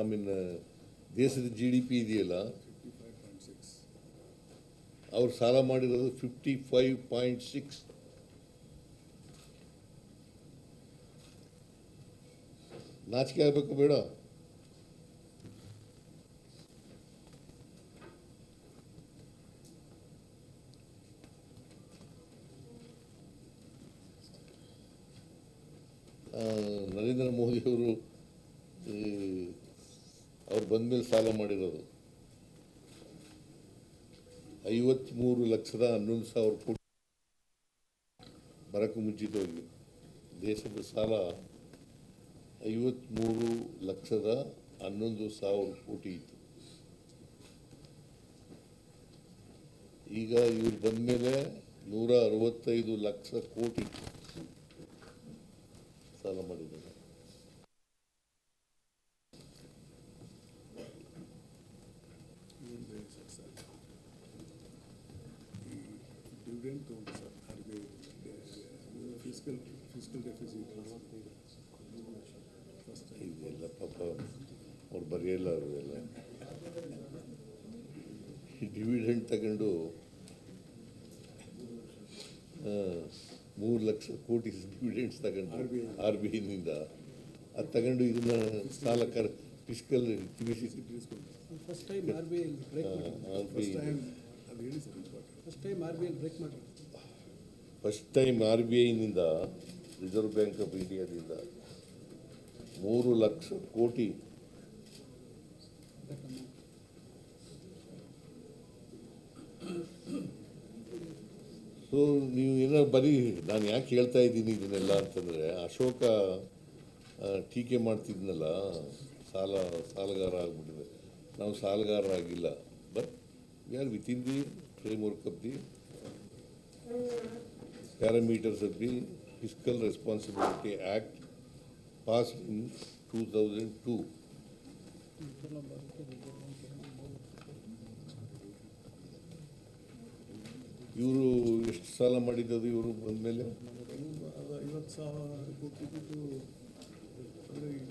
I mean ದೇಶದ GDP ಇದೆಯಲ್ಲ, ಅವ್ರು ಸಾಲ ಮಾಡಿರೋದು 55.6. ನಾಚಿಕೆ ಆಗಬೇಕು ಬೇಡ? ನರೇಂದ್ರ ಮೋದಿಯವರು ಅವ್ರು ಬಂದಮೇಲೆ ಸಾಲ ಮಾಡಿರೋದು 53,11,000 ಕೋಟಿ. ಬರಕ್ಕೆ ಮುಂಚಿತವಾಗಿ ದೇಶದ ಸಾಲ 53,11,000 ಕೋಟಿ ಇತ್ತು. ಈಗ ಇವ್ರು ಬಂದಮೇಲೆ 165 ಲಕ್ಷ ಕೋಟಿ ಸಾಲ ಮಾಡಿದ್ದಾರೆ. ಇದೆಲ್ಲ ಪಾಪ ಅವ್ರು ಬರೆಯಲ್ಲ, ಅವರು ಎಲ್ಲ ಡಿವಿಡೆಂಡ್ ತಗೊಂಡು 3 ಲಕ್ಷ ಕೋಟಿ ಡಿವಿಡೆಂಡ್ಸ್ ತಗೊಂಡು RBIನಿಂದ ಅದು ತಗೊಂಡು ಇದನ್ನ ಸಾಲ ಫಿಸ್ಕಲ್ ಫಸ್ಟ್ ಟೈಮ್ RBIನಿಂದ ರಿಸರ್ವ್ ಬ್ಯಾಂಕ್ ಆಫ್ ಇಂಡಿಯಾದಿಂದ 3 ಲಕ್ಷ ಕೋಟಿ ಸೊ ನೀವು ಏನೋ ಬರೀ ನಾನು ಯಾಕೆ ಹೇಳ್ತಾ ಇದ್ದೀನಿ ಇದನ್ನೆಲ್ಲ ಅಂತಂದರೆ, ಅಶೋಕ ಟೀಕೆ ಮಾಡ್ತಿದ್ನಲ್ಲ, ಸಾಲಗಾರ ಆಗ್ಬಿಟ್ಟಿದೆ. ನಾವು ಸಾಲಗಾರರಾಗಿಲ್ಲ, but we are within the framework of the parameters of the fiscal responsibility act passed in 2002. ಇವರು ಎಷ್ಟು ಸಾಲ ಮಾಡಿದ್ದದು ಇವರು ಬಂದಮೇಲೆ? 50,000 ಕೋಟಿ ಈಗ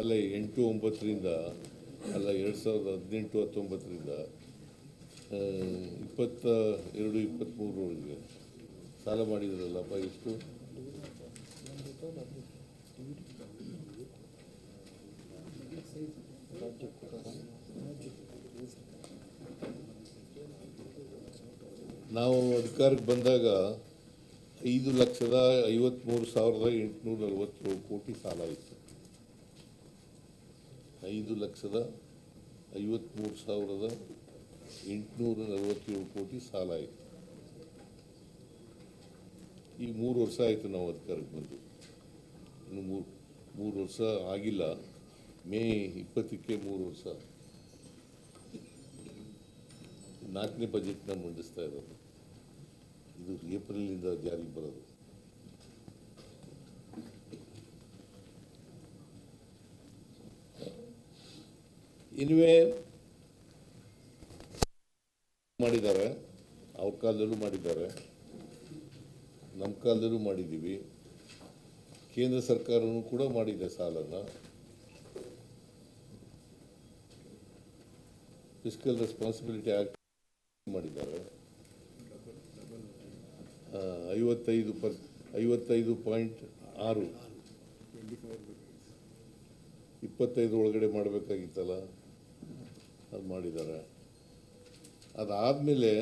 ಅಲ್ಲ 8-9ರಿಂದ ಅಲ್ಲ 2018-19ರಿಂದ 22-23ವರೆಗೆ ಸಾಲ ಮಾಡಿದ್ರಲ್ಲಪ್ಪ. ಎಷ್ಟು? ನಾವು ಅಧಿಕಾರಕ್ಕೆ ಬಂದಾಗ 5,53,847 ಕೋಟಿ ಸಾಲ ಇತ್ತು. 5,53,847 ಕೋಟಿ ಸಾಲ ಇತ್ತು. ಈಗ 3 ವರ್ಷ ಆಯಿತು ನಾವು ಅಧಿಕಾರಕ್ಕೆ ಬಂದು, ಇನ್ನು 3 ವರ್ಷ ಆಗಿಲ್ಲ. ಮೇ 20ಕ್ಕೆ 3 ವರ್ಷ. 4ನೇ ಬಜೆಟ್ನ ಮಂಡಿಸ್ತಾ ಇರೋದು. ಇದು ಏಪ್ರಿಲಿಂದ ಜಾರಿಗೆ ಬರೋದು. ಇನ್ವೇ ಮಾಡಿದ್ದಾರೆ, ಅವ್ರ ಕಾಲದಲ್ಲೂ ಮಾಡಿದ್ದಾರೆ, ನಮ್ಮ ಕಾಲದಲ್ಲೂ ಮಾಡಿದ್ದೀವಿ. ಕೇಂದ್ರ ಸರ್ಕಾರವೂ ಕೂಡ ಮಾಡಿದೆ ಸಾಲನ. ಫಿಸ್ಕಲ್ ರೆಸ್ಪಾನ್ಸಿಬಿಲಿಟಿ ಆ್ಯಕ್ಟ್ ಮಾಡಿದ್ದಾರೆ. 55.6 25 ಒಳಗಡೆ ಮಾಡಬೇಕಾಗಿತ್ತಲ್ಲ, ಅದು ಮಾಡಿದ್ದಾರೆ. ಅದಾದಮೇಲೆ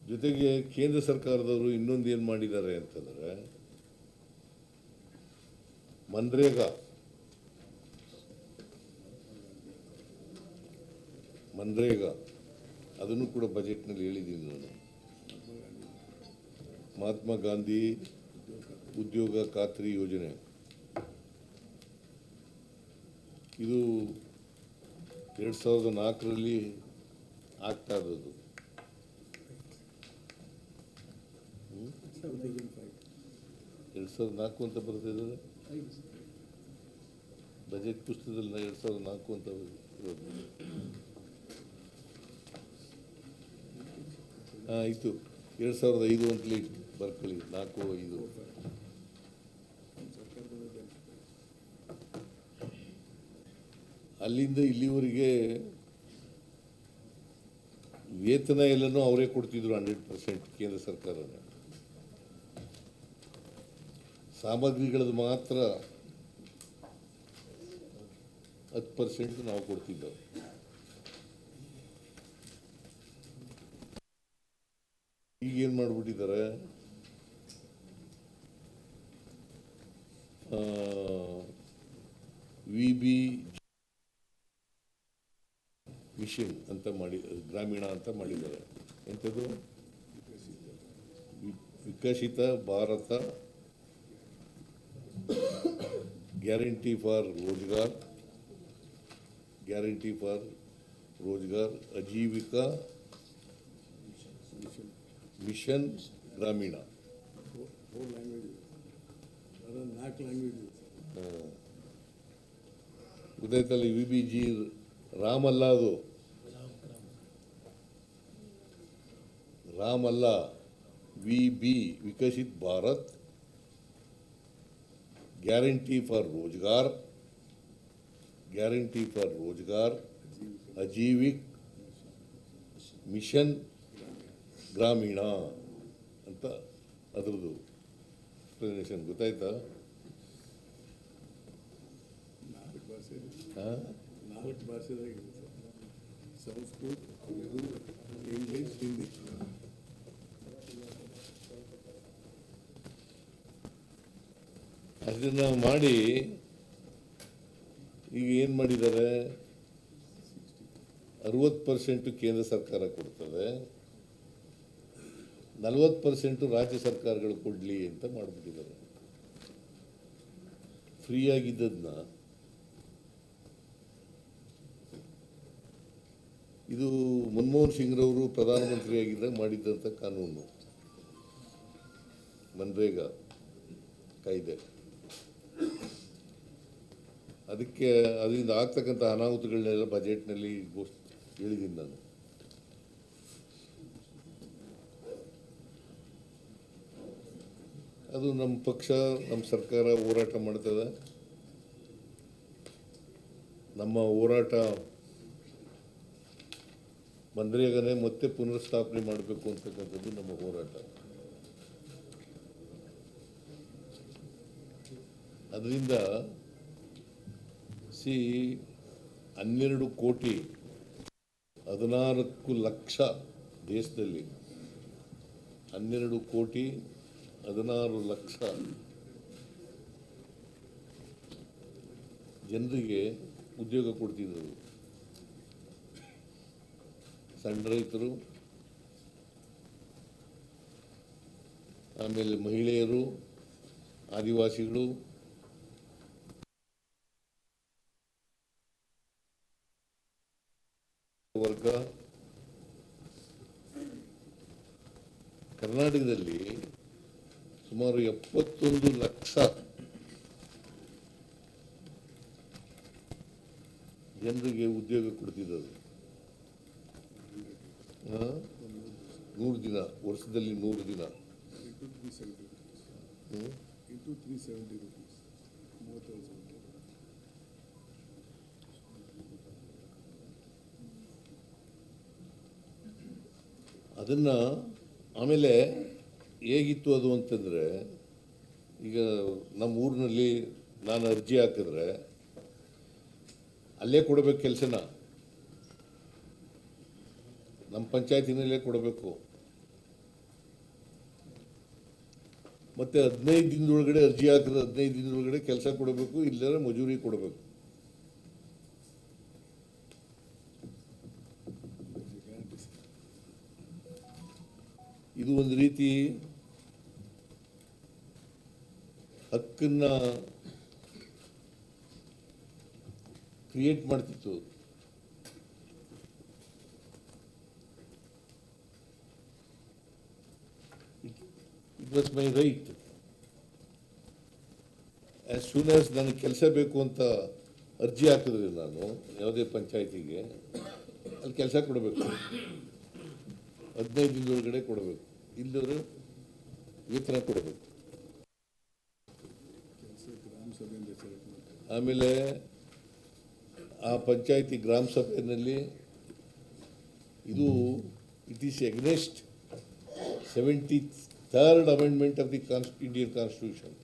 ಜೊತೆಗೆ ಕೇಂದ್ರ ಸರ್ಕಾರದವರು ಇನ್ನೊಂದು ಏನು ಮಾಡಿದ್ದಾರೆ ಅಂತಂದರೆ, ಮನ್ರೇಗಾ ಅದನ್ನು ಕೂಡ ಬಜೆಟ್ನಲ್ಲಿ ಹೇಳಿದ್ದೀನಿ ನಾನು. ಮಹಾತ್ಮ ಗಾಂಧಿ ಉದ್ಯೋಗ ಖಾತ್ರಿ ಯೋಜನೆ, ಇದು 2004ರಲ್ಲಿ ಆಗ್ತಾ ಇರೋದು. 2004 ಅಂತ ಬರ್ತಿದ್ದಾರೆ ಬಜೆಟ್ ಪುಸ್ತಕದಲ್ಲಿ. 2004 ಅಂತ ಇರೋದು. ಆಯಿತು 2005 ಅಂತಲೇ ಬರ್ಕೊಳ್ಳಿ, 4-5. ಅಲ್ಲಿಂದ ಇಲ್ಲಿವರೆಗೆ ವೇತನ ಎಲ್ಲನೂ ಅವರೇ ಕೊಡ್ತಿದ್ರು 100% ಕೇಂದ್ರ ಸರ್ಕಾರನೇ. ಸಾಮಗ್ರಿಗಳದ್ದು ಮಾತ್ರ 10% ನಾವು ಕೊಡ್ತಿದ್ದೆವು. ಈಗೇನು ಮಾಡಿಬಿಟ್ಟಿದ್ದಾರೆ, VB ಮಿಷನ್ ಅಂತ ಮಾಡಿ, ಗ್ರಾಮೀಣ ಅಂತ ಮಾಡಿದ್ದಾರೆ. ಎಂಥದ್ದು? Viksit Bharat guarantee for Rozgar, guarantee for Rozgar, Ajeevika mission Gramin. ಗೊತ್ತಾಯ್ತಲ್ಲ, VBG ರಾಮಲ್ಲ, ಅದು ರಾಮಲ್ಲ, VB Viksit Bharat guarantee for Rozgar, guarantee for Rozgar Ajeevika mission Gramin ಅಂತ ಅದರದ್ದು ಎಕ್ಸ್ಪ್ಲನೇಷನ್. ಗೊತ್ತಾಯ್ತಾ? ನಾಲ್ಕು ಭಾಷೆದಾಗಿದೆ ಸರ್, ಸಂಸ್ಕೃತ, ಉರ್ದು, ಇಂಗ್ಲೀಷ್, ಹಿಂದಿ. ಅದನ್ನು ಮಾಡಿ ಈಗ ಏನು ಮಾಡಿದ್ದಾರೆ, 60% ಕೇಂದ್ರ ಸರ್ಕಾರ ಕೊಡ್ತದೆ, 40% ರಾಜ್ಯ ಸರ್ಕಾರಗಳು ಕೊಡಲಿ ಅಂತ ಮಾಡಿಬಿಟ್ಟಿದ್ದಾರೆ. ಫ್ರೀಯಾಗಿದ್ದದನ್ನ ಇದು ಮನಮೋಹನ್ ಸಿಂಗ್ರವರು ಪ್ರಧಾನಮಂತ್ರಿಯಾಗಿದ್ದಾಗ ಮಾಡಿದ್ದಂಥ ಕಾನೂನು, ಮನ್ರೇಗಾ ಕಾಯ್ದೆ. ಅದಕ್ಕೆ ಅದರಿಂದ ಆಗ್ತಕ್ಕಂಥ ಅನಾಹುತಗಳನ್ನೆಲ್ಲ ಬಜೆಟ್ನಲ್ಲಿ ಹೇಳಿದ್ದೀನಿ ನಾನು. ಅದು ನಮ್ಮ ಪಕ್ಷ, ನಮ್ಮ ಸರ್ಕಾರ ಹೋರಾಟ ಮಾಡ್ತದೆ. ನಮ್ಮ ಹೋರಾಟ ಮನ್ರೇಗಾನೇ ಮತ್ತೆ ಪುನರ್ಸ್ಥಾಪನೆ ಮಾಡಬೇಕು ಅಂತಕ್ಕಂಥದ್ದು ನಮ್ಮ ಹೋರಾಟ. ಅದರಿಂದ 12 ಕೋಟಿ 14 ಲಕ್ಷ ದೇಶದಲ್ಲಿ 12 ಕೋಟಿ 16 ಲಕ್ಷ ಜನರಿಗೆ ಉದ್ಯೋಗ ಕೊಡ್ತಿದ್ದರು. ಸಣ್ಣ ರೈತರು, ಆಮೇಲೆ ಮಹಿಳೆಯರು, ಆದಿವಾಸಿಗಳು, ವರ್ಗ. ಕರ್ನಾಟಕದಲ್ಲಿ ಸುಮಾರು 71 ಲಕ್ಷ ಜನರಿಗೆ ಉದ್ಯೋಗ ಕೊಡ್ತಿದ್ದರು. 100 ದಿನ, ವರ್ಷದಲ್ಲಿ 100 ದಿನ. into 370 rupees. ಅದನ್ನು ಆಮೇಲೆ ಹೇಗಿತ್ತು ಅದು ಅಂತಂದರೆ, ಈಗ ನಮ್ಮ ಊರಿನಲ್ಲಿ ನಾನು ಅರ್ಜಿ ಹಾಕಿದ್ರೆ ಅಲ್ಲೇ ಕೊಡಬೇಕು ಕೆಲಸನ, ನಮ್ಮ ಪಂಚಾಯತಿನಲ್ಲೇ ಕೊಡಬೇಕು. ಮತ್ತು 15 ದಿನದೊಳಗಡೆ ಅರ್ಜಿ ಹಾಕಿದ್ರೆ 15 ದಿನದೊಳಗಡೆ ಕೆಲಸ ಕೊಡಬೇಕು, ಇಲ್ಲದ್ರೆ ಮಜೂರಿ ಕೊಡಬೇಕು. ಇದು ಒಂದು ರೀತಿ ಹಕ್ಕನ್ನ ಕ್ರಿಯೇಟ್ ಮಾಡ್ತಿತ್ತು. It was my right. As soon as ನನಗೆ ಕೆಲಸ ಬೇಕು ಅಂತ ಅರ್ಜಿ ಹಾಕಿದ್ರೆ ನಾನು ಯಾವುದೇ ಪಂಚಾಯತಿಗೆ ಅಲ್ಲಿ ಕೆಲಸ ಕೊಡಬೇಕು. 15 ದಿನದೊಳಗಡೆ ಕೊಡಬೇಕು, ಇಲ್ಲದವರು ವೇತನ ಕೊಡಬೇಕು. ಕೆಲಸ ಗ್ರಾಮ ಸಭೆಯಿಂದ ಸೆಲೆಕ್ಟ್ ಮಾಡ್ತಾರೆ. ಆಮೇಲೆ ಆ ಪಂಚಾಯತಿ ಗ್ರಾಮ ಸಭೆಯಲ್ಲಿ ಇದು it is against 73rd amendment of the Indian constitution.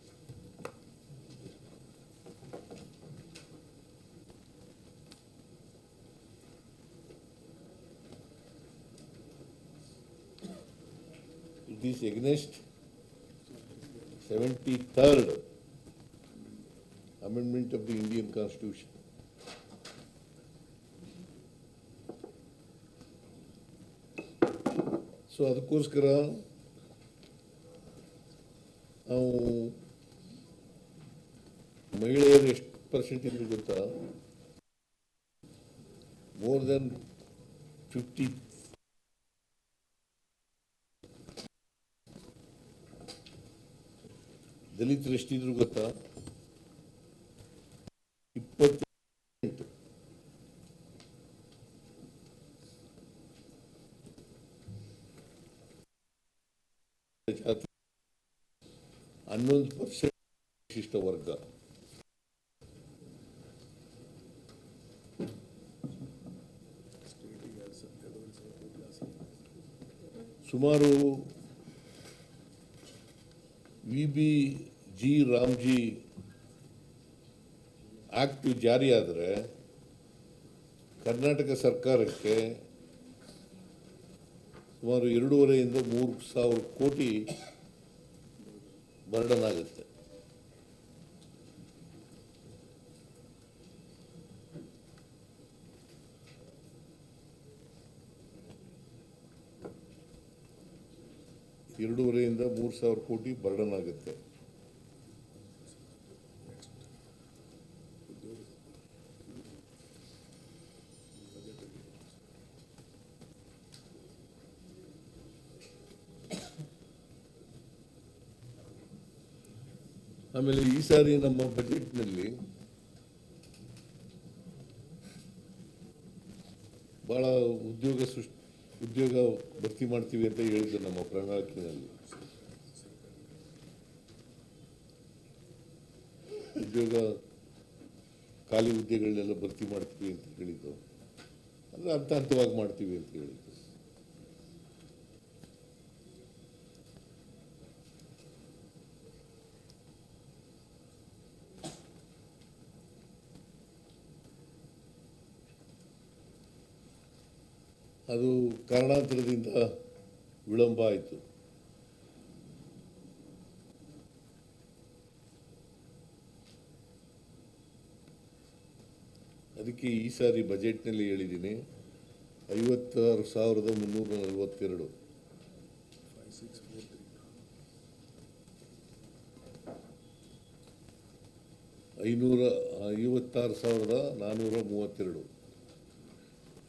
It is against 73rd Amendment of the Indian Constitution. So ಅದಕ್ಕೋಸ್ಕರ ನಾವು ಮಹಿಳೆಯರು ಎಷ್ಟು ಪರ್ಸೆಂಟ್ ಇದ್ರು ಗೊತ್ತಾ? More than 50. ದಲಿತರು ಎಷ್ಟಿದ್ರು ಗೊತ್ತಾ? 20%. ಜಾತಿ 11% ವಿಶಿಷ್ಟ ವರ್ಗ. ಸುಮಾರು VBG ರಾಮ್ಜಿ ಆಕ್ಟ್ ಜಾರಿಯಾದರೆ ಕರ್ನಾಟಕ ಸರ್ಕಾರಕ್ಕೆ ಸುಮಾರು 2.5 ಇಂದ 3,000 ಕೋಟಿ ಬರ್ಡನ್ ಆಗುತ್ತೆ. $2.5 ಇಂದ 3,000 ಕೋಟಿ ಬರ್ಡನ್ ಆಗುತ್ತೆ. ಆಮೇಲೆ ಈ ಸಾರಿ ನಮ್ಮ ಬಜೆಟ್ನಲ್ಲಿ ಬಹಳ ಉದ್ಯೋಗ ಭರ್ತಿ ಮಾಡ್ತೀವಿ ಅಂತ ಹೇಳಿದ್ರು ನಮ್ಮ ಪ್ರಣಾಳಿಕೆಯಲ್ಲಿ. ಖಾಲಿ ಹುದ್ದೆಗಳನ್ನೆಲ್ಲ ಭರ್ತಿ ಮಾಡ್ತೀವಿ ಅಂತ ಹೇಳಿದ್ದು, ಅಂದರೆ ಹಂತ ಹಂತವಾಗಿ ಮಾಡ್ತೀವಿ ಅಂತ ಹೇಳಿದ್ದು. ಅದು ಕಾರಣಾಂತರದಿಂದ ವಿಳಂಬ ಆಯಿತು. ಅದಕ್ಕೆ ಈ ಸಾರಿ ಬಜೆಟ್ನಲ್ಲಿ ಹೇಳಿದ್ದೀನಿ 56,342, 56,432,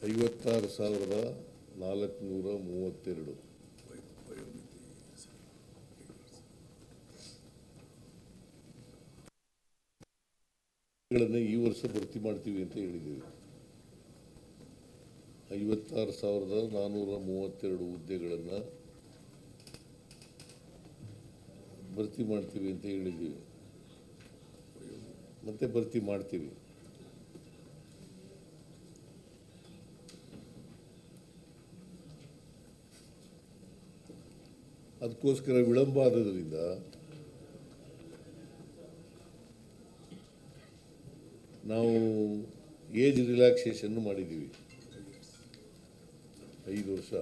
56,432 ಈ ವರ್ಷ ಭರ್ತಿ ಮಾಡ್ತೀವಿ ಅಂತ ಹೇಳಿದ್ದೀವಿ. 56,432 ಹುದ್ದೆಗಳನ್ನು ಭರ್ತಿ ಮಾಡ್ತೀವಿ ಅಂತ ಹೇಳಿದ್ದೀವಿ, ಮತ್ತೆ ಭರ್ತಿ ಮಾಡ್ತೀವಿ. ಅದಕ್ಕೋಸ್ಕರ ವಿಳಂಬ ಆದದ್ರಿಂದ ನಾವು ಏಜ್ ರಿಲ್ಯಾಕ್ಸೇಷನ್ ಮಾಡಿದ್ದೀವಿ 5 ವರ್ಷ.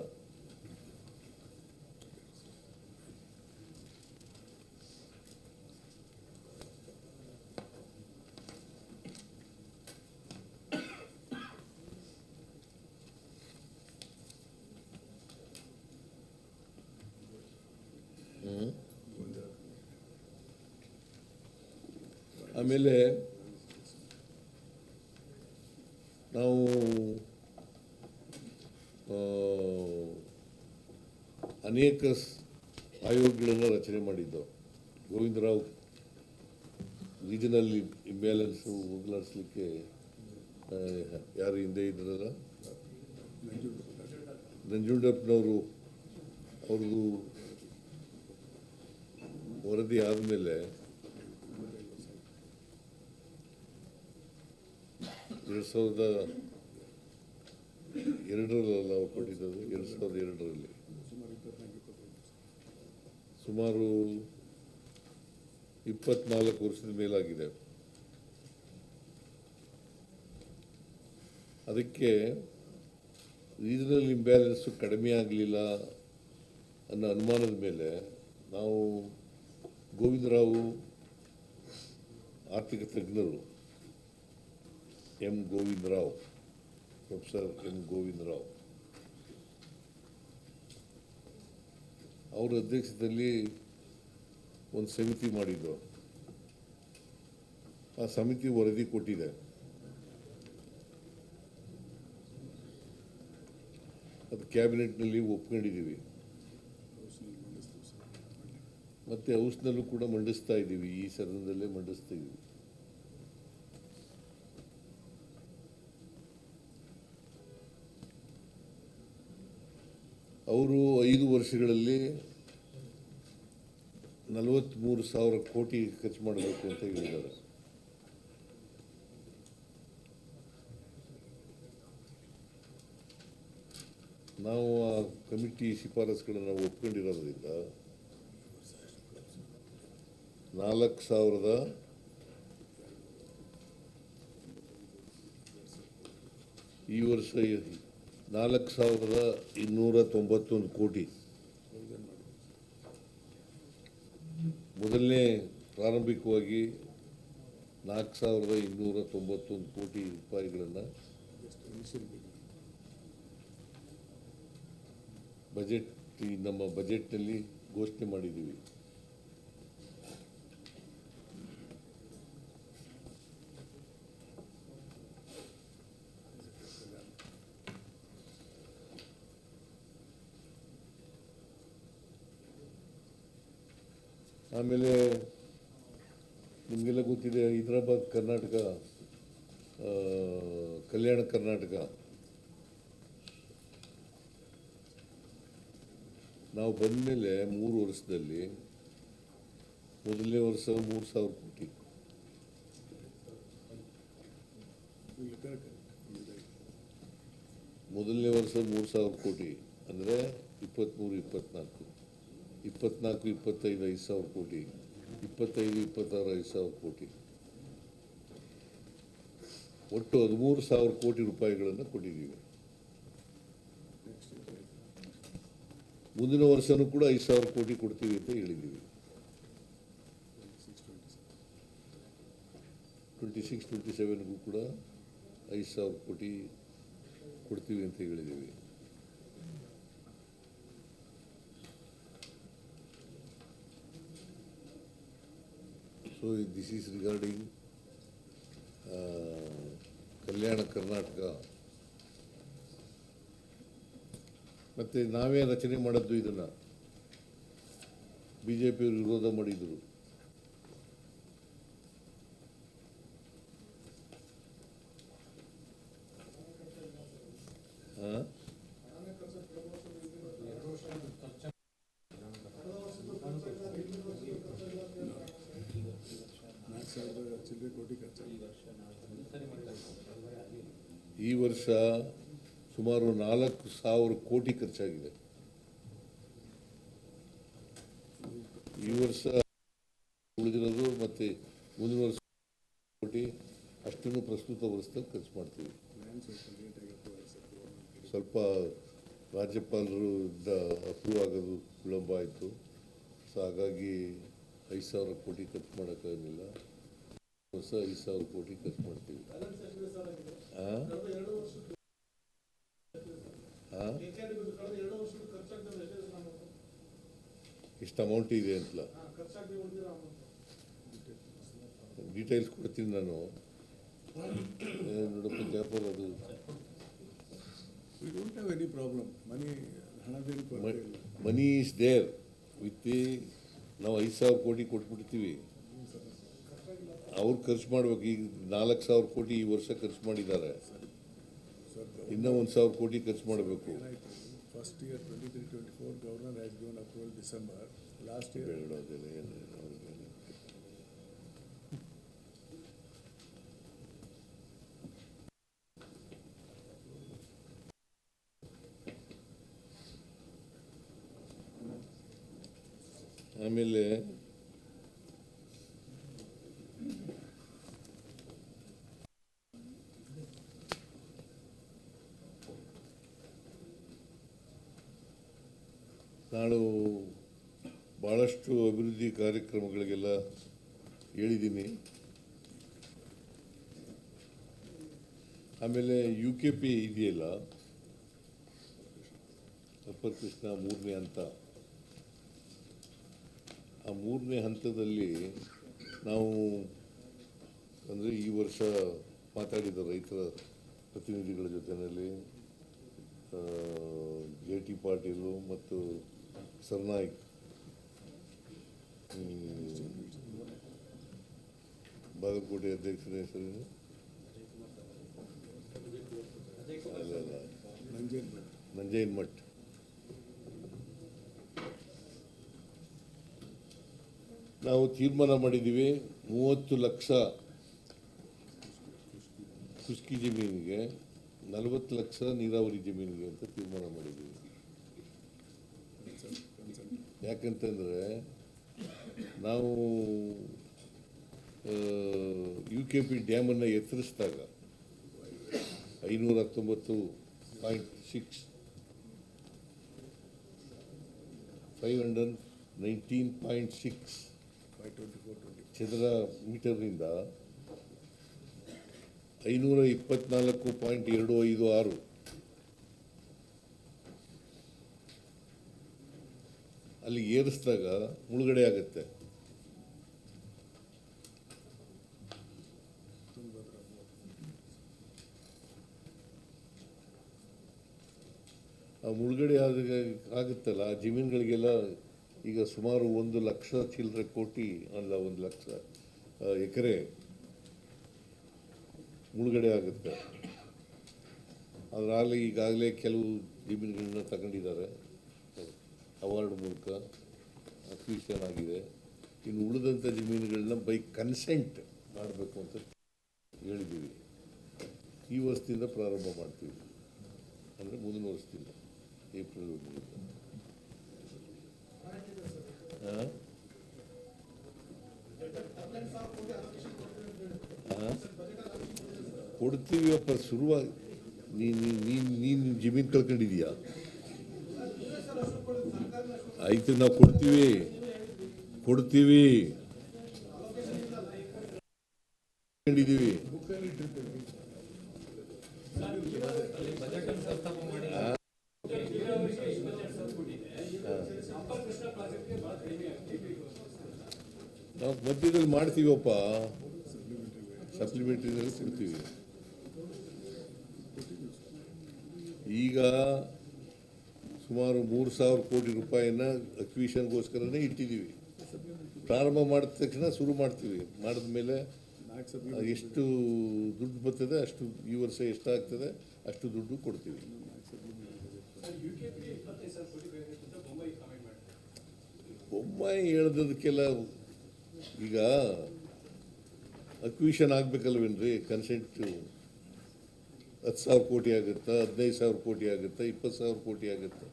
ಆಮೇಲೆ ನಾವು ಅನೇಕ ಆಯೋಗಗಳನ್ನು ರಚನೆ ಮಾಡಿದ್ದೆವು. ಗೋವಿಂದರಾವ್ ರೀಜನಲ್ ಇಂಬ್ಯಾಲೆನ್ಸ್ ಹೋಗಲಾಡಿಸ್ಲಿಕ್ಕೆ ಯಾರು ಹಿಂದೆ ಇದ್ರಲ್ಲ, ನಂಜುಂಡಪ್ಪನವರು ಅವ್ರದ್ದು ವರದಿ ಆದಮೇಲೆ 2002ರಲ್ಲಿ ನಾವು ಕೊಟ್ಟಿದ್ದದು. 2002ರಲ್ಲಿ ಸುಮಾರು 24 ವರ್ಷದ ಮೇಲಾಗಿದೆ. ಅದಕ್ಕೆ ರೀಜನಲ್ ಇಂಬ್ಯಾಲೆನ್ಸು ಕಡಿಮೆ ಆಗಲಿಲ್ಲ ಅನ್ನೋ ಅನುಮಾನದ ಮೇಲೆ ನಾವು ಗೋವಿಂದರಾವು ಆರ್ಥಿಕ ತಜ್ಞರು ಪ್ರೊಫೆಸರ್ ಎಂ ಗೋವಿಂದರಾವ್ ಅವರ ಅಧ್ಯಕ್ಷತೆಯಲ್ಲಿ ಒಂದು ಸಮಿತಿ ಮಾಡಿದ್ದು. ಆ ಸಮಿತಿ ವರದಿ ಕೊಟ್ಟಿದೆ. ಅದು ಕ್ಯಾಬಿನೆಟ್ನಲ್ಲಿ ಒಪ್ಕೊಂಡಿದ್ದೀವಿ, ಮತ್ತೆ ಹೌಸ್ನಲ್ಲೂ ಕೂಡ ಮಂಡಿಸ್ತಾ ಇದ್ದೀವಿ. ಈ ಸದನದಲ್ಲೇ ಮಂಡಿಸ್ತಾ ಇದ್ದೀವಿ. ಅವರು 5 ವರ್ಷಗಳಲ್ಲಿ 43,000 ಕೋಟಿ ಖರ್ಚು ಮಾಡಬೇಕು ಅಂತ ಹೇಳಿದ್ದಾರೆ. ನಾವು ಆ ಕಮಿಟಿ ಶಿಫಾರಸುಗಳನ್ನು ಒಪ್ಕೊಂಡಿರೋದ್ರಿಂದ 4,000 ಈ ವರ್ಷ 4,291 ಕೋಟಿ. ಮೊದಲನೇ ಪ್ರಾರಂಭಿಕವಾಗಿ 4,291 ಕೋಟಿ ರೂಪಾಯಿಗಳನ್ನು ನಮ್ಮ ಬಜೆಟ್ನಲ್ಲಿ ಘೋಷಣೆ ಮಾಡಿದ್ದೀವಿ. ಆಮೇಲೆ ನಿಮಗೆಲ್ಲ ಗೊತ್ತಿದೆ, ಹೈದರಾಬಾದ್ ಕರ್ನಾಟಕ, ಕಲ್ಯಾಣ ಕರ್ನಾಟಕ ನಾವು ಬಂದ ಮೇಲೆ 3 ವರ್ಷದಲ್ಲಿ ಮೊದಲನೇ ವರ್ಷ 3,000 ಕೋಟಿ, ಮೊದಲನೇ ವರ್ಷ 3,000 ಕೋಟಿ ಅಂದರೆ 23, 24, 25 5,000 ಕೋಟಿ, 26 5,000 ಕೋಟಿ, ಒಟ್ಟು 13,000 ಕೋಟಿ ರೂಪಾಯಿಗಳನ್ನು ಕೊಟ್ಟಿದ್ದೀವಿ. ಮುಂದಿನ ವರ್ಷನೂ ಕೂಡ 5,000 ಕೋಟಿ ಕೊಡ್ತೀವಿ ಅಂತ ಹೇಳಿದ್ದೀವಿ. 26-27ಗೂ ಕೂಡ 5,000 ಕೋಟಿ ಕೊಡ್ತೀವಿ ಅಂತ ಹೇಳಿದ್ದೀವಿ. So this is regarding Kalyana Karnataka. ಮತ್ತು ನಾವೇ ರಚನೆ ಮಾಡಿದ್ದು ಇದನ್ನು, BJPಯವರು ವಿರೋಧ ಮಾಡಿದರು. ಈ ವರ್ಷ ಸುಮಾರು 4,000 ಕೋಟಿ ಖರ್ಚಾಗಿದೆ. ಈ ವರ್ಷ ಉಳಿದಿರೋದು ಮತ್ತೆ ಮುಂದಿನ ವರ್ಷ ಕೋಟಿ ಅಷ್ಟನ್ನು ಪ್ರಸ್ತುತ ವರ್ಷದಲ್ಲಿ ಖರ್ಚು ಮಾಡ್ತೀವಿ. ಸ್ವಲ್ಪ ರಾಜ್ಯಪಾಲರು ಅಪ್ರೂವ್ ಆಗೋದು ವಿಳಂಬ ಆಯಿತು. ಸೊ ಹಾಗಾಗಿ 5,000 ಕೋಟಿ ಖರ್ಚು ಮಾಡೋಕ್ಕಾಗಲಿಲ್ಲ. ವರ್ಷ 5,000 ಕೋಟಿ ಖರ್ಚು ಮಾಡ್ತೀವಿ. ಇಷ್ಟು ಅಮೌಂಟ್ ಇದೆ ಅಂತಲ್ಲ, ಡೀಟೇಲ್ಸ್ ಕೊಡ್ತೀನಿ ನಾನು. ನೋಡಪ್ಪ ಜಾಫರ್, ಅದು ಮನಿ ಈಸ್ ದೇರ್ ವಿತ್ ನಾವು 5,000 ಕೋಟಿ ಕೊಟ್ಬಿಡ್ತೀವಿ. ಅವ್ರು ಖರ್ಚು ಮಾಡ್ಬೇಕು. ಈಗ 4,000 ಕೋಟಿ ಈ ವರ್ಷ ಖರ್ಚು ಮಾಡಿದ್ದಾರೆ, ಇನ್ನೂ 1,000 ಕೋಟಿ ಖರ್ಚು ಮಾಡಬೇಕು. First year 23-24, governor has given approval December. Last year, ಬೇಡೋದಿಲ್ಲ ಏನಿಲ್ಲ ಅವ್ರಿಗೆ. ಆಮೇಲೆ ನಾನು ಭಾಳಷ್ಟು ಅಭಿವೃದ್ಧಿ ಕಾರ್ಯಕ್ರಮಗಳಿಗೆಲ್ಲ ಹೇಳಿದ್ದೀನಿ. ಆಮೇಲೆ UKP ಇದೆಯಲ್ಲ, ಅಪ್ಪರ್ ಕೃಷ್ಣ 3ನೇ ಹಂತ, ಆ 3ನೇ ಹಂತದಲ್ಲಿ ನಾವು ಅಂದರೆ ಈ ವರ್ಷ ಮಾತಾಡಿದ ರೈತರ ಪ್ರತಿನಿಧಿಗಳ ಜೊತೆಯಲ್ಲಿ JT ಪಾಟೀಲು ಮತ್ತು ಸರ್ನಾಯ್ಕ್, ಬಾಗಲಕೋಟೆ ಅಧ್ಯಕ್ಷರ ಹೆಸರೇನು? ಅಲ್ಲ, ನಂಜಯ್ಯನ್ ಮಠ್. ನಾವು ತೀರ್ಮಾನ ಮಾಡಿದ್ದೀವಿ 30 ಲಕ್ಷ ಕೃಷಿ ಜಮೀನಿಗೆ, 40 ಲಕ್ಷ ನೀರಾವರಿ ಜಮೀನಿಗೆ ಅಂತ ತೀರ್ಮಾನ ಮಾಡಿದ್ದೀವಿ. ಯಾಕಂತಂದರೆ ನಾವು UKP ಡ್ಯಾಮನ್ನು ಎತ್ತರಿಸಿದಾಗ 519.6 519.6 ಚದರ ಮೀಟರ್ನಿಂದ 524.256 ಅಲ್ಲಿ ಏರಿಸಿದಾಗ ಮುಳುಗಡೆ ಆಗುತ್ತೆ. ಆ ಮುಳುಗಡೆ ಆಗುತ್ತಲ್ಲ, ಆ ಜಮೀನುಗಳಿಗೆಲ್ಲ ಈಗ ಸುಮಾರು 1 ಲಕ್ಷ ಚಿಲ್ಲರೆ ಕೋಟಿ ಅಲ್ಲ, 1 ಲಕ್ಷ ಎಕರೆ ಮುಳುಗಡೆ ಆಗುತ್ತೆ. ಅದರಲ್ಲಿ ಈಗಾಗಲೇ ಕೆಲವು ಜಮೀನುಗಳನ್ನ ತಗೊಂಡಿದ್ದಾರೆ, ಅವಾರ್ಡ್ ಮೂಲಕ ಅಕ್ವಿಷನ್ ಆಗಿದೆ. ಇನ್ನು ಉಳಿದಂಥ ಜಮೀನುಗಳನ್ನ ಬೈ ಕನ್ಸೆಂಟ್ ಮಾಡಬೇಕು ಅಂತ ಹೇಳಿದ್ದೀವಿ. ಈ ವರ್ಷದಿಂದ ಪ್ರಾರಂಭ ಮಾಡ್ತೀವಿ, ಅಂದರೆ ಮುಂದಿನ ವರ್ಷದಿಂದ ಏಪ್ರಿಲ್ 1ರಿಂದ. ಕೊಡ್ತೀವಿಯಪ್ಪ. ಶುರುವಾಗಿ ನೀನು ಜಮೀನು ಕಳ್ಕೊಂಡಿದೀಯಾ? ಆಯ್ತು, ನಾವು ಕೊಡ್ತೀವಿ. ಕಂಡಿದ್ದೀವಿ. ನಾವು ಮಧ್ಯದಲ್ಲಿ ಮಾಡ್ತೀವಪ್ಪ, ಸಪ್ಲಿಮೆಂಟ್ರಿನಲ್ಲಿ ಕೊಡ್ತೀವಿ. ಈಗ ಸುಮಾರು 3,000 ಕೋಟಿ ರೂಪಾಯಿನ ಅಕ್ವಿಷನ್ಗೋಸ್ಕರನೇ ಇಟ್ಟಿದ್ದೀವಿ. ಪ್ರಾರಂಭ ಮಾಡಿದ ತಕ್ಷಣ ಶುರು ಮಾಡ್ತೀವಿ. ಮಾಡಿದ ಮೇಲೆ ಎಷ್ಟು ದುಡ್ಡು ಬರ್ತದೆ ಅಷ್ಟು, ಈ ವರ್ಷ ಎಷ್ಟಾಗ್ತದೆ ಅಷ್ಟು ದುಡ್ಡು ಕೊಡ್ತೀವಿ. ಬೊಮ್ಮಾಯಿ ಹೇಳ್ದದಕ್ಕೆಲ್ಲ ಈಗ ಅಕ್ವಿಷನ್ ಆಗಬೇಕಲ್ವೇನ್ರಿ? ಕನ್ಸೆಂಟು 10,000 ಕೋಟಿ ಆಗುತ್ತಾ, 15,000 ಕೋಟಿ ಆಗುತ್ತಾ, 20,000 ಕೋಟಿ ಆಗುತ್ತಾ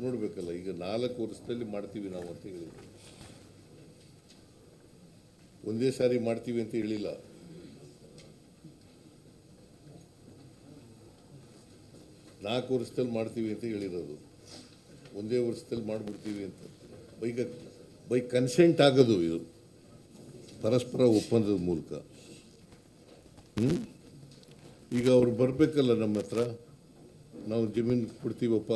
ನೋಡಬೇಕಲ್ಲ. ಈಗ 4 ವರ್ಷದಲ್ಲಿ ಮಾಡ್ತೀವಿ ನಾವು ಅಂತ ಹೇಳಿದ್ವಿ, ಒಂದೇ ಸಾರಿ ಮಾಡ್ತೀವಿ ಅಂತ ಹೇಳಿಲ್ಲ. ನಾಲ್ಕು ವರ್ಷದಲ್ಲಿ ಮಾಡ್ತೀವಿ ಅಂತ ಹೇಳಿರೋದು, ಒಂದೇ ವರ್ಷದಲ್ಲಿ ಮಾಡಿಬಿಡ್ತೀವಿ ಅಂತ. ಈಗ ಬೈ ಕನ್ಸೆಂಟ್ ಆಗೋದು ಇದು, ಪರಸ್ಪರ ಒಪ್ಪಂದದ ಮೂಲಕ. ಈಗ ಅವ್ರು ಬರಬೇಕಲ್ಲ ನಮ್ಮ ಹತ್ರ, ನಾವು ಜಮೀನು ಕೊಡ್ತೀವಪ್ಪ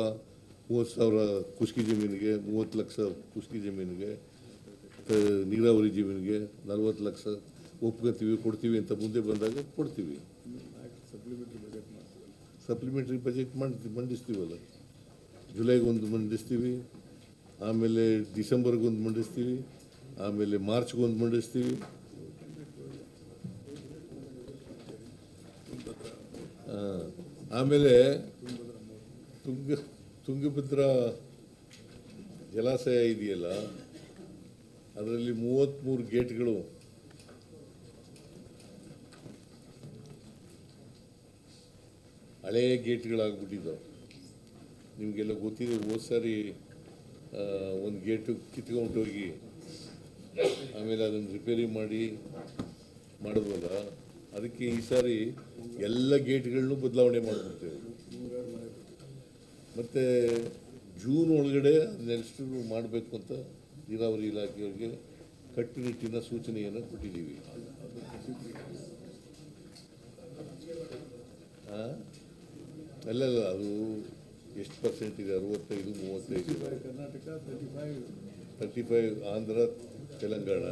30,000 ಕುಷ್ಕಿ ಜಮೀನಿಗೆ, 30 ಲಕ್ಷ ಕುಷ್ಕಿ ಜಮೀನಿಗೆ, ನೀರಾವರಿ ಜಮೀನಿಗೆ 40 ಲಕ್ಷ ಒಪ್ಕೋತೀವಿ, ಕೊಡ್ತೀವಿ ಅಂತ ಮುಂದೆ ಬಂದಾಗ ಕೊಡ್ತೀವಿ. ಸಪ್ಲಿಮೆಂಟ್ರಿ ಬಜೆಟ್ ಮಂಡಿಸ್ತೀವಲ್ಲ, ಜುಲೈಗೊಂದು ಮಂಡಿಸ್ತೀವಿ, ಆಮೇಲೆ ಡಿಸೆಂಬರ್ಗೊಂದು ಮಂಡಿಸ್ತೀವಿ, ಆಮೇಲೆ ಮಾರ್ಚ್ಗೊಂದು ಮಂಡಿಸ್ತೀವಿ. ಆಮೇಲೆ ತುಂಗಭದ್ರಾ ಜಲಾಶಯ ಇದೆಯಲ್ಲ, ಅದರಲ್ಲಿ 33 ಗೇಟ್ಗಳು ಹಳೆಯ ಗೇಟ್ಗಳಾಗ್ಬಿಟ್ಟಿದ್ದಾವೆ. ನಿಮಗೆಲ್ಲ ಗೊತ್ತಿದೆ, ಹೋದ ಸಾರಿ ಒಂದು ಗೇಟು ಕಿತ್ಕೊಂಡೋಗಿ ಆಮೇಲೆ ಅದನ್ನು ರಿಪೇರಿ ಮಾಡಿದ್ವಲ್ಲ, ಅದಕ್ಕೆ ಈ ಸಾರಿ ಎಲ್ಲ ಗೇಟ್ಗಳನ್ನೂ ಬದಲಾವಣೆ ಮಾಡಿಬಿಡ್ತೇವೆ. ಮತ್ತು ಜೂನ್ ಒಳಗಡೆ ಅದನ್ನೆಷ್ಟು ಮಾಡಬೇಕು ಅಂತ ನೀರಾವರಿ ಇಲಾಖೆಯವರಿಗೆ ಕಟ್ಟುನಿಟ್ಟಿನ ಸೂಚನೆಯನ್ನು ಕೊಟ್ಟಿದ್ದೀವಿ. ಅಲ್ಲ, ಅದು ಎಷ್ಟು ಪರ್ಸೆಂಟ್ ಇದೆ? 65, 35 ಇದೆ. ಕರ್ನಾಟಕ 35 ಆಂಧ್ರ, ತೆಲಂಗಾಣ,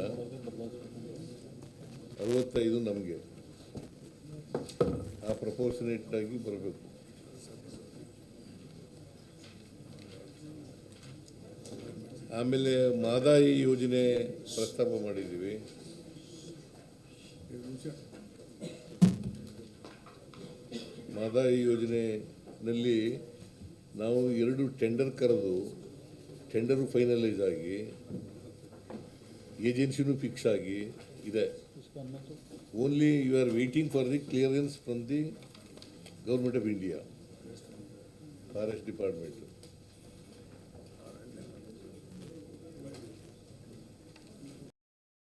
65 ನಮಗೆ. ಆ ಪ್ರಪೋರ್ಷನೇಟ್ ಆಗಿ ಬರಬೇಕು. ಆಮೇಲೆ ಮಾದಾಯಿ ಯೋಜನೆ ಪ್ರಸ್ತಾಪ ಮಾಡಿದ್ದೀವಿ. ಮಾದಾಯಿ ಯೋಜನೆಯಲ್ಲಿ ನಾವು 2 ಟೆಂಡರ್ ಕರೆದು, ಟೆಂಡರು ಫೈನಲೈಸ್ ಆಗಿ ಏಜೆನ್ಸಿನೂ ಫಿಕ್ಸ್ ಆಗಿ ಇದೆ. Only you are waiting for the clearance from the government of India, forest department.